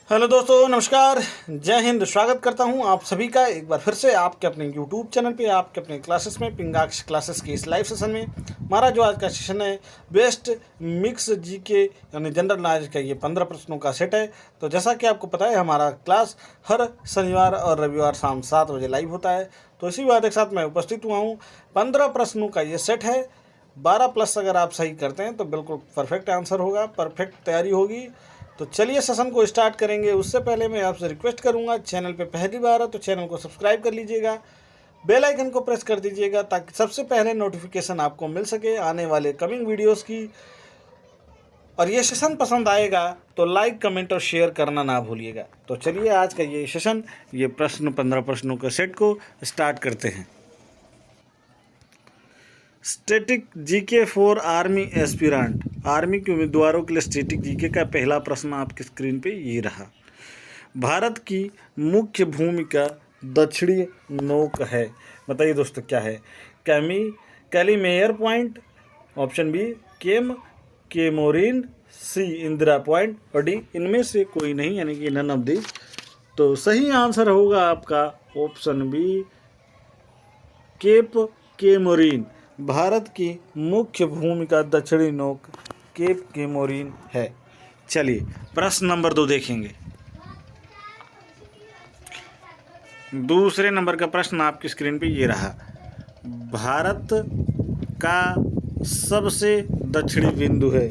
Hello दोस्तों, नमस्कार, जय हिंद। स्वागत करता हूं आप सभी का एक बार फिर से आपके अपने यूट्यूब चैनल पे, आपके अपने क्लासेस में, पिंगाक्ष क्लासेस के इस लाइव सेशन में। हमारा जो आज का सेशन है बेस्ट मिक्स जीके यानी जनरल नॉलेज का ये 15 प्रश्नों का सेट है। तो जैसा कि आपको पता है हमारा क्लास हर शनिवार और रविवार शाम 7 बजे लाइव होता है। तो इसी बात के साथ मैं उपस्थित हुआ हूँ। 15 प्रश्नों का ये सेट है। 12+ अगर आप सही करते हैं तो बिल्कुल परफेक्ट आंसर होगा, परफेक्ट तैयारी होगी। तो चलिए सेशन को स्टार्ट करेंगे। उससे पहले मैं आपसे रिक्वेस्ट करूंगा, चैनल पे पहली बार है तो चैनल को सब्सक्राइब कर लीजिएगा, बेल आइकन को प्रेस कर दीजिएगा ताकि सबसे पहले नोटिफिकेशन आपको मिल सके आने वाले कमिंग वीडियोस की। और ये सेशन पसंद आएगा तो लाइक, कमेंट और शेयर करना ना भूलिएगा। तो चलिए आज का ये सेशन, ये 15 प्रश्नों के सेट को स्टार्ट करते हैं। Static GK for army aspirant, army के उम्मीदवारों के लिए स्टैटिक जीके का पहला प्रश्न आपकी स्क्रीन पे ये रहा। भारत की मुख्य भूमिका दक्षिणी नौक है। बताइए दोस्तों क्या है? कैलीमेयर पॉइंट, ऑप्शन बी केमोरिन, सी इंदिरा पॉइंट और डी इनमें से कोई नहीं, यानी कि नन ऑफ दिस। तो सही आंसर होगा आपका option B cap Comorin. Bharat की मुख्य भूमिका दक्षिणी नौक केप केमोरिन है। चलिए प्रश्न नंबर 2 देखेंगे। दूसरे नंबर का प्रश्न आपकी स्क्रीन पे ये रहा। भारत का सबसे दक्षिणी बिंदु है।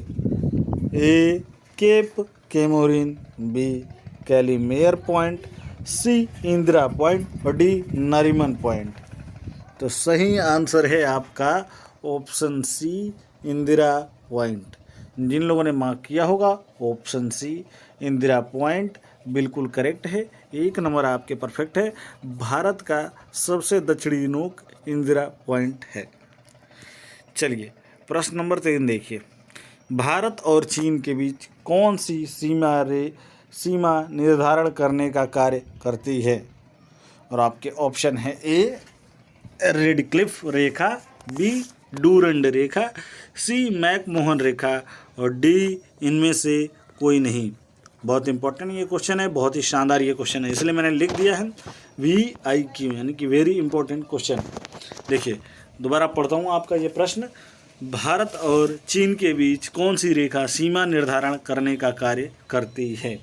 ए केप केमोरिन, बी कैलीमेयर पॉइंट, सी इंदिरा पॉइंट और डी नरीमन पॉइंट। तो सही आंसर है आपका ऑप्शन सी इंदिरा पॉइंट। जिन लोगों ने मार्क किया होगा ऑप्शन सी इंदिरा पॉइंट बिल्कुल करेक्ट है। 1 नंबर आपके परफेक्ट है। भारत का सबसे दक्षिणी नोक इंदिरा पॉइंट है। चलिए प्रश्न नंबर 3 देखिए। भारत और चीन के बीच कौन सी सीमा निर्धारण करने का कार्य करती है? और आपके ऑप्शन है ए रेडक्लिफ रेखा, बी डूरंड रेखा, सी मैकमोहन रेखा और डी इनमें से कोई नहीं। बहुत इंपॉर्टेंट ये क्वेश्चन है, बहुत ही शानदार ये क्वेश्चन है, इसलिए मैंने लिख दिया है VIQ, यानी कि वेरी इंपॉर्टेंट क्वेश्चन। देखिए दोबारा पढ़ता हूँ आपका ये प्रश्न। भारत और चीन के बीच कौन सी रेखा सीमा निर्धारण करने का कार्य करती है?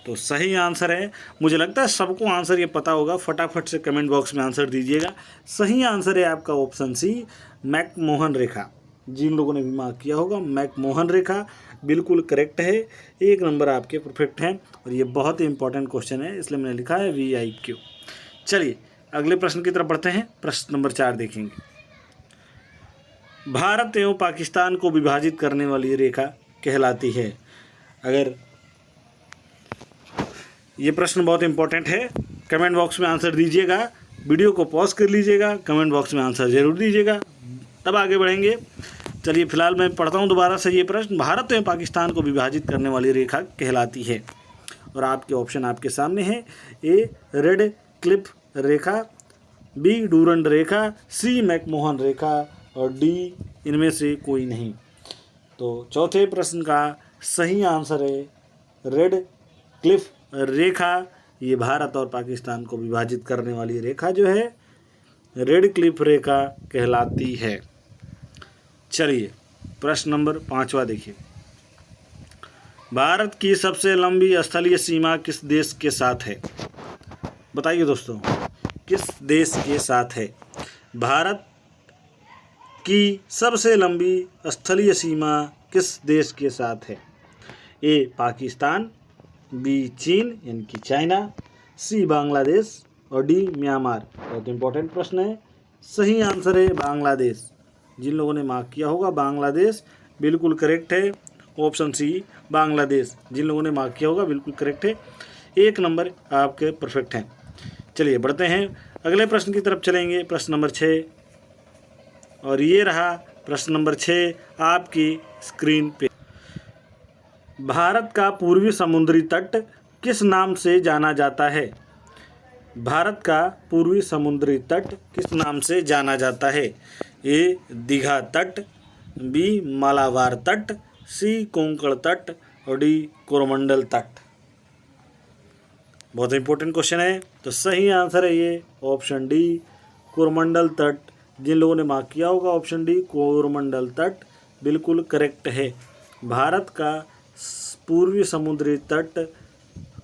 तो सही आंसर है, मुझे लगता है सबको आंसर ये पता होगा, फटाफट से कमेंट बॉक्स में आंसर दीजिएगा। सही आंसर है आपका ऑप्शन सी मैकमोहन रेखा। जिन लोगों ने भी मार्क किया होगा मैकमोहन रेखा बिल्कुल करेक्ट है। 1 नंबर आपके परफेक्ट हैं और ये बहुत ही इंपॉर्टेंट क्वेश्चन है, इसलिए मैंने लिखा है VIQ। चलिए अगले प्रश्न की तरफ बढ़ते हैं। प्रश्न नंबर 4 देखेंगे। भारत एवं पाकिस्तान को विभाजित करने वाली रेखा कहलाती है। अगर ये प्रश्न बहुत इंपॉर्टेंट है, कमेंट बॉक्स में आंसर दीजिएगा, वीडियो को पॉज कर लीजिएगा, कमेंट बॉक्स में आंसर जरूर दीजिएगा, तब आगे बढ़ेंगे। चलिए फिलहाल मैं पढ़ता हूँ दोबारा से ये प्रश्न। भारत एवं पाकिस्तान को विभाजित करने वाली रेखा कहलाती है। और आपके ऑप्शन आपके सामने है। ए रेड क्लिफ रेखा, बी डूरंड रेखा, सी मैकमोहन रेखा और डी इनमें से कोई नहीं। तो चौथे प्रश्न का सही आंसर है रेड क्लिफ रेखा। ये भारत और पाकिस्तान को विभाजित करने वाली रेखा जो है रेड क्लिफ रेखा कहलाती है। चलिए प्रश्न नंबर 5वां देखिए। भारत की सबसे लंबी स्थलीय सीमा किस देश के साथ है? बताइए दोस्तों किस देश के साथ है? भारत की सबसे लंबी स्थलीय सीमा किस देश के साथ है? ए पाकिस्तान, बी चीन यानी कि चाइना, सी बांग्लादेश और डी म्यांमार। बहुत इंपॉर्टेंट प्रश्न है। सही आंसर है बांग्लादेश। जिन लोगों ने मार्क किया होगा बांग्लादेश बिल्कुल करेक्ट है, ऑप्शन सी बांग्लादेश। जिन लोगों ने मार्क किया होगा बिल्कुल करेक्ट है। 1 नंबर आपके परफेक्ट हैं। चलिए बढ़ते हैं अगले प्रश्न की तरफ चलेंगे। प्रश्न नंबर 6 और ये रहा प्रश्न नंबर 6 आपकी स्क्रीन पे। भारत का पूर्वी समुद्री तट किस नाम से जाना जाता है? भारत का पूर्वी समुद्री तट किस नाम से जाना जाता है? ए दीघा तट, बी मालाबार तट, सी कोंकण तट और डी कोरोमंडल तट। बहुत इंपॉर्टेंट क्वेश्चन है। तो सही आंसर है ये ऑप्शन डी, कोरमंडल तट। जिन लोगों ने मार्क किया होगा ऑप्शन डी, कोरमंडल तट बिल्कुल करेक्ट है। भारत का पूर्वी समुद्री तट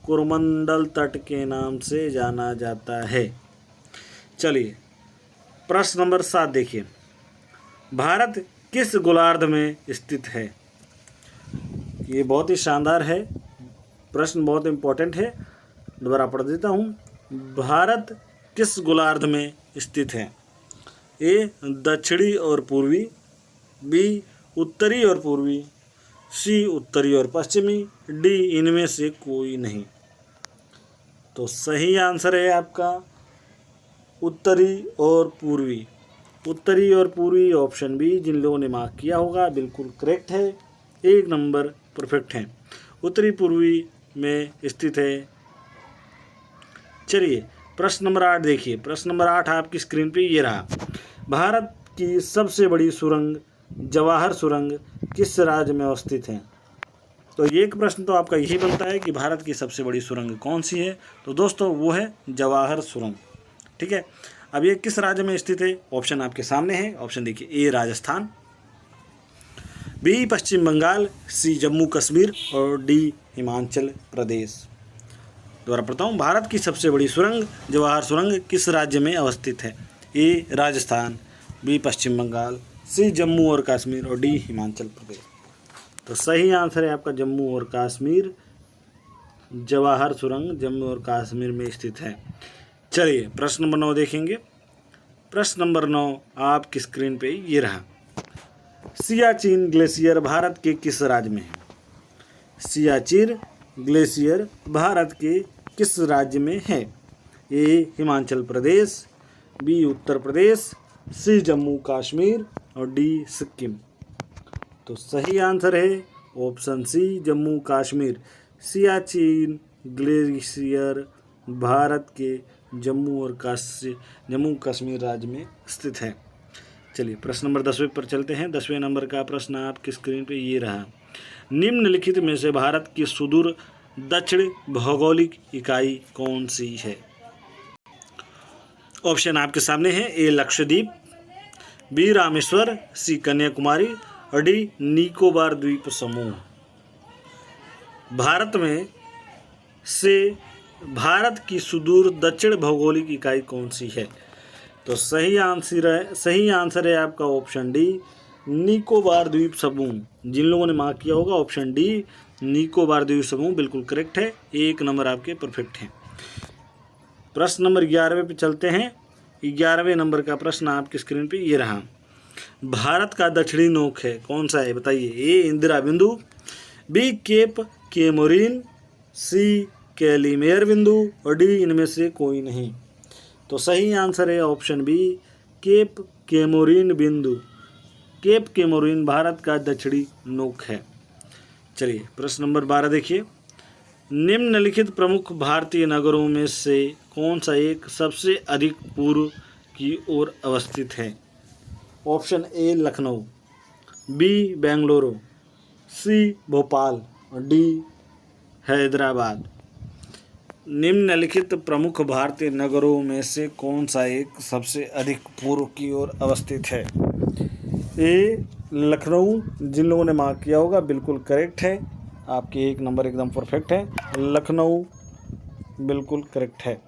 कोरमंडल तट के नाम से जाना जाता है। चलिए प्रश्न नंबर 7 देखिए, भारत किस गोलार्ध में स्थित है? ये बहुत ही शानदार है, प्रश्न बहुत इंपॉर्टेंट है, दोबारा पढ़ देता हूँ। भारत किस गोलार्ध में स्थित है? ए दक्षिणी और पूर्वी, बी उत्तरी और पूर्वी, सी उत्तरी और पश्चिमी, डी इनमें से कोई नहीं। तो सही आंसर है आपका उत्तरी और पूर्वी। उत्तरी और पूर्वी ऑप्शन बी, जिन लोगों ने मार्क किया होगा बिल्कुल करेक्ट है, 1 नंबर परफेक्ट है। उत्तरी पूर्वी में स्थित है। चलिए प्रश्न नंबर 8 देखिए, प्रश्न नंबर 8 आपकी स्क्रीन पे ये रहा। भारत की सबसे बड़ी सुरंग जवाहर सुरंग किस राज्य में अवस्थित है? तो एक प्रश्न तो आपका यही बनता है कि भारत की सबसे बड़ी सुरंग कौन सी है? तो दोस्तों वो है जवाहर सुरंग। ठीक है, अब ये किस राज्य में स्थित है? ऑप्शन आपके सामने है। ऑप्शन देखिए, ए राजस्थान, बी पश्चिम बंगाल, सी जम्मू कश्मीर और डी हिमाचल प्रदेश। दोबारा पढ़ता हूँ, भारत की सबसे बड़ी सुरंग जवाहर सुरंग किस राज्य में अवस्थित है? ए राजस्थान, बी पश्चिम बंगाल, सी जम्मू और कश्मीर और डी हिमाचल प्रदेश। तो सही आंसर है आपका जम्मू और कश्मीर। जवाहर सुरंग जम्मू और कश्मीर में स्थित है। चलिए प्रश्न नंबर 9 देखेंगे। प्रश्न नंबर 9 आपकी स्क्रीन पे ये रहा। सियाचिन ग्लेशियर भारत के किस राज्य में है? सियाचिन ग्लेशियर भारत के किस राज्य में है? A Himachal Pradesh, B Uttar Pradesh, C Jammu Kashmir और डी सिक्किम। तो सही आंसर है option C Jammu Kashmir. Siachen glacier Bharat के जम्मू कश्मीर राज्य में स्थित है। चलिए प्रश्न नंबर 10वें पर चलते हैं। 10वें नंबर का प्रश्न आपकी स्क्रीन पे ये रहा। निम्नलिखित में से भारत की सुदूर दक्षिण भौगोलिक इकाई कौन सी है? ऑप्शन आपके सामने है। ए लक्षद्वीप, बी रामेश्वर, सी कन्याकुमारी और डी निकोबार द्वीप समूह। भारत की सुदूर दक्षिण भौगोलिक इकाई कौन सी है? तो सही आंसर है आपका ऑप्शन डी निकोबार द्वीप समूह। जिन लोगों ने मार्क किया होगा ऑप्शन डी निकोबार द्वीप समूह बिल्कुल करेक्ट है। 1 नंबर आपके परफेक्ट हैं। प्रश्न नंबर 11वें पे चलते हैं। 11वें नंबर का प्रश्न आपकी स्क्रीन पे ये रहा। भारत का दक्षिणी नोक है कौन सा है बताइए? ए इंदिरा बिंदु, बी केप केमोरिन, सी कैलीमेयर बिंदु और डी इनमें से कोई नहीं। तो सही आंसर है ऑप्शन बी केप केमोरिन बिंदु। केप केमोरिन भारत का दक्षिणी नोक है। चलिए प्रश्न नंबर 12 देखिए। निम्नलिखित प्रमुख भारतीय नगरों में से कौन सा एक सबसे अधिक पूर्व की ओर अवस्थित है? Option A Lucknow, B Bengaluru, C Bhopal और डी हैदराबाद। निम्नलिखित प्रमुख भारतीय नगरों में से कौन सा एक सबसे अधिक पूर्व की ओर अवस्थित है? ए लखनऊ। जिन लोगों ने मार्क किया होगा बिल्कुल करेक्ट है, आपके 1 नंबर एकदम परफेक्ट है। लखनऊ बिल्कुल करेक्ट है।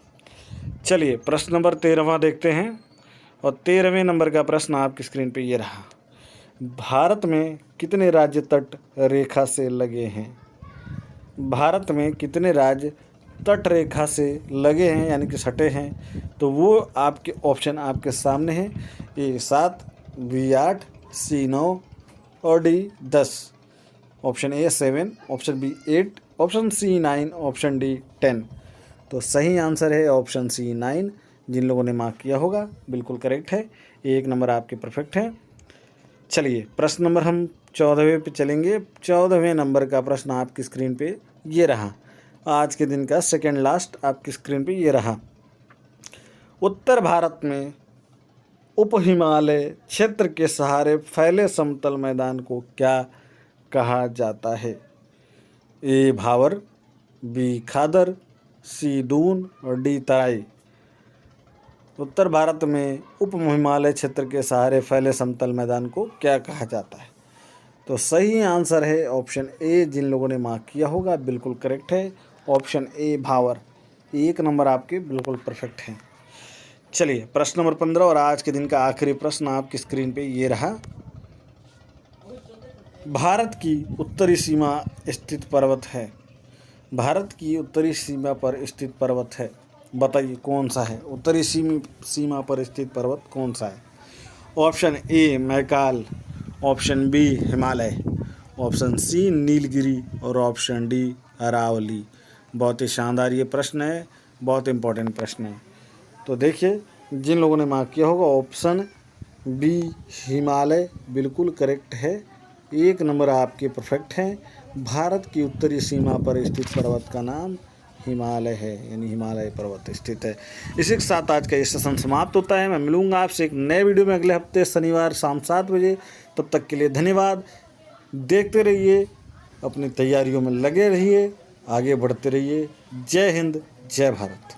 चलिए प्रश्न नंबर 13वां देखते हैं और 13वें नंबर का प्रश्न आपकी स्क्रीन पे ये रहा। भारत में कितने राज्य तट रेखा से लगे हैं? भारत में कितने राज्य तट रेखा से लगे हैं यानी कि सटे हैं? तो वो आपके ऑप्शन आपके सामने हैं। ए 7, बी 8, सी 9 और D 10। Option A 7, option B 8, option C 9, option D 10। तो सही आंसर है ऑप्शन सी 9। जिन लोगों ने मार्क किया होगा बिल्कुल करेक्ट है। 1 नंबर आपके परफेक्ट हैं। चलिए प्रश्न नंबर हम 14वें पे चलेंगे। 14वें नंबर का प्रश्न आपकी स्क्रीन पे ये रहा। आज के दिन का सेकेंड लास्ट आपकी स्क्रीन पे ये रहा। उत्तर भारत में उप हिमालय क्षेत्र के सहारे फैले समतल मैदान को क्या कहा जाता है? ए भावर, बी खादर, सी दून और डी तराई। उत्तर भारत में उप हिमालय क्षेत्र के सहारे फैले समतल मैदान को क्या कहा जाता है? तो सही आंसर है ऑप्शन ए। जिन लोगों ने मार्क किया होगा बिल्कुल करेक्ट है ऑप्शन ए भावर। 1 नंबर आपके बिल्कुल परफेक्ट हैं। चलिए प्रश्न नंबर 15 और आज के दिन का आखिरी प्रश्न आपकी स्क्रीन पे ये रहा। भारत की उत्तरी सीमा स्थित पर्वत है। भारत की उत्तरी सीमा पर स्थित पर्वत है, बताइए कौन सा है? उत्तरी सीमा पर स्थित पर्वत कौन सा है? Option A Maikal, option B Himalaya, option C Nilgiri और ऑप्शन डी अरावली। बहुत ही शानदार ये प्रश्न है, बहुत इंपॉर्टेंट प्रश्न है। तो देखिए जिन लोगों ने मार्क किया होगा ऑप्शन बी हिमालय बिल्कुल करेक्ट है। 1 नंबर आपके परफेक्ट हैं। भारत की उत्तरी सीमा पर स्थित पर्वत का नाम हिमालय है, यानी हिमालय पर्वत स्थित है। इसी के साथ आज का ये सेशन समाप्त होता है। मैं मिलूंगा आपसे एक नए वीडियो में अगले हफ्ते शनिवार शाम 7 बजे। तब तक के लिए धन्यवाद। देखते रहिए, अपनी तैयारियों में लगे रहिए, आगे बढ़ते रहिए। जय हिंद, जय भारत।